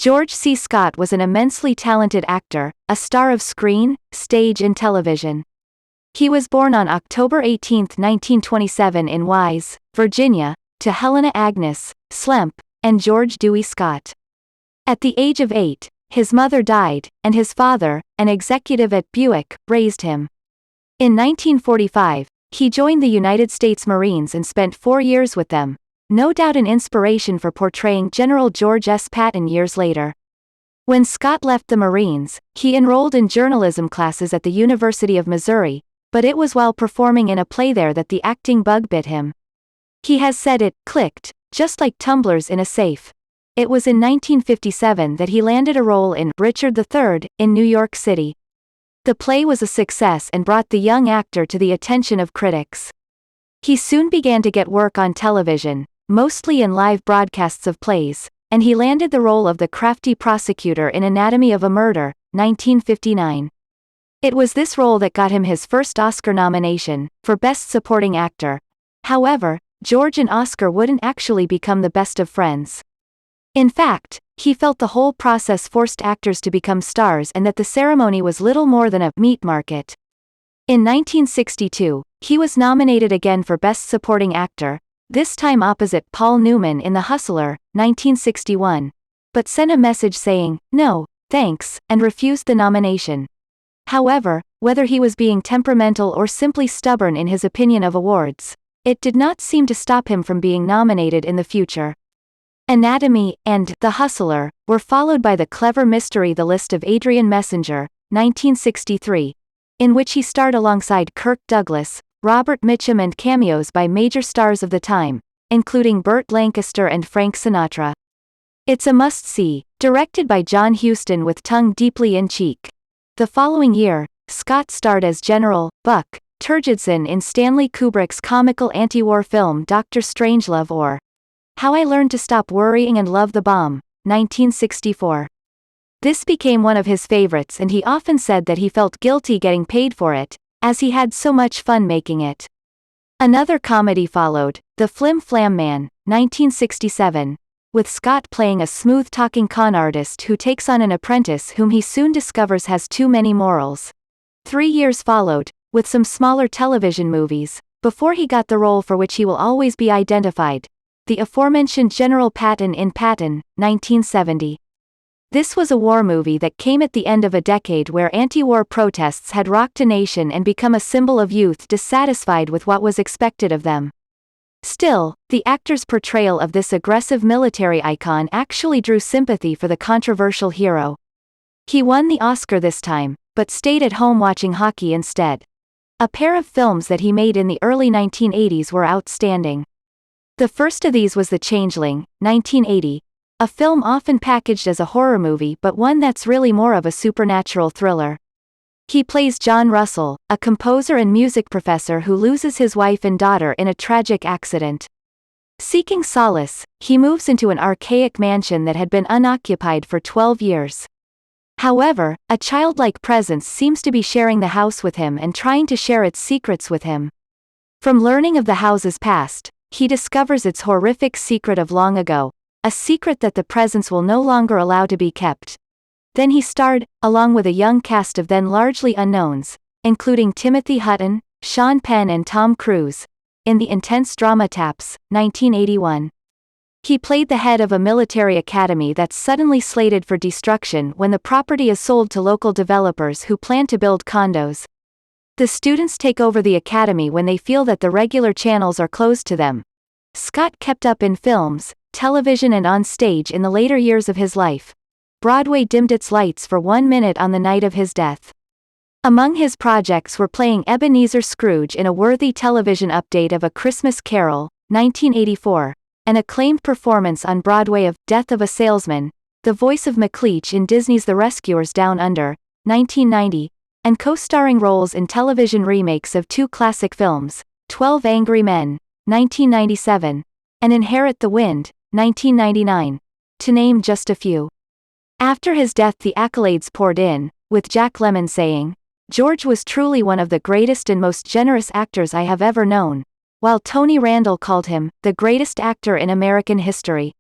George C. Scott was an immensely talented actor, a star of screen, stage and television. He was born on October 18, 1927 in Wise, Virginia, to Helena Agnes Slemp and George Dewey Scott. At the age of 8, his mother died, and his father, an executive at Buick, raised him. In 1945, he joined the United States Marines and spent 4 years with them, no doubt an inspiration for portraying General George S. Patton years later. When Scott left the Marines, he enrolled in journalism classes at the University of Missouri, but it was while performing in a play there that the acting bug bit him. He has said it clicked, just like tumblers in a safe. It was in 1957 that he landed a role in Richard III in New York City. The play was a success and brought the young actor to the attention of critics. He soon began to get work on television, mostly in live broadcasts of plays, and he landed the role of the crafty prosecutor in Anatomy of a Murder, 1959. It was this role that got him his first Oscar nomination, for Best Supporting Actor. However, George and Oscar wouldn't actually become the best of friends. In fact, he felt the whole process forced actors to become stars and that the ceremony was little more than a meat market. In 1962, he was nominated again for Best Supporting Actor, this time opposite Paul Newman in The Hustler, 1961, but sent a message saying, "No, thanks," and refused the nomination. However, whether he was being temperamental or simply stubborn in his opinion of awards, it did not seem to stop him from being nominated in the future. Anatomy and The Hustler were followed by the clever mystery The List of Adrian Messenger, 1963, in which he starred alongside Kirk Douglas, Robert Mitchum and cameos by major stars of the time, including Burt Lancaster and Frank Sinatra. It's a must-see, directed by John Huston with tongue deeply in cheek. The following year, Scott starred as General Buck Turgidson in Stanley Kubrick's comical anti-war film Dr. Strangelove or How I Learned to Stop Worrying and Love the Bomb, 1964. This became one of his favorites and he often said that he felt guilty getting paid for it, as he had so much fun making it. Another comedy followed, The Flim Flam Man, 1967, with Scott playing a smooth-talking con artist who takes on an apprentice whom he soon discovers has too many morals. 3 years followed, with some smaller television movies, before he got the role for which he will always be identified, the aforementioned General Patton in Patton, 1970. This was a war movie that came at the end of a decade where anti-war protests had rocked a nation and become a symbol of youth dissatisfied with what was expected of them. Still, the actor's portrayal of this aggressive military icon actually drew sympathy for the controversial hero. He won the Oscar this time, but stayed at home watching hockey instead. A pair of films that he made in the early 1980s were outstanding. The first of these was The Changeling, 1980, a film often packaged as a horror movie but one that's really more of a supernatural thriller. He plays John Russell, a composer and music professor who loses his wife and daughter in a tragic accident. Seeking solace, he moves into an archaic mansion that had been unoccupied for 12 years. However, a childlike presence seems to be sharing the house with him and trying to share its secrets with him. From learning of the house's past, he discovers its horrific secret of long ago, a secret that the presence will no longer allow to be kept. Then he starred, along with a young cast of then largely unknowns, including Timothy Hutton, Sean Penn and Tom Cruise, in the intense drama Taps, 1981. He played the head of a military academy that's suddenly slated for destruction when the property is sold to local developers who plan to build condos. The students take over the academy when they feel that the regular channels are closed to them. Scott kept up in films, television and on stage in the later years of his life. Broadway dimmed its lights for 1 minute on the night of his death. Among his projects were playing Ebenezer Scrooge in a worthy television update of A Christmas Carol, 1984, an acclaimed performance on Broadway of Death of a Salesman, the voice of McLeach in Disney's The Rescuers Down Under, 1990, and co-starring roles in television remakes of 2 classic films, 12 Angry Men, 1997, and Inherit the Wind, 1999, to name just a few. After his death the accolades poured in, with Jack Lemmon saying, "George was truly one of the greatest and most generous actors I have ever known," while Tony Randall called him, "the greatest actor in American history."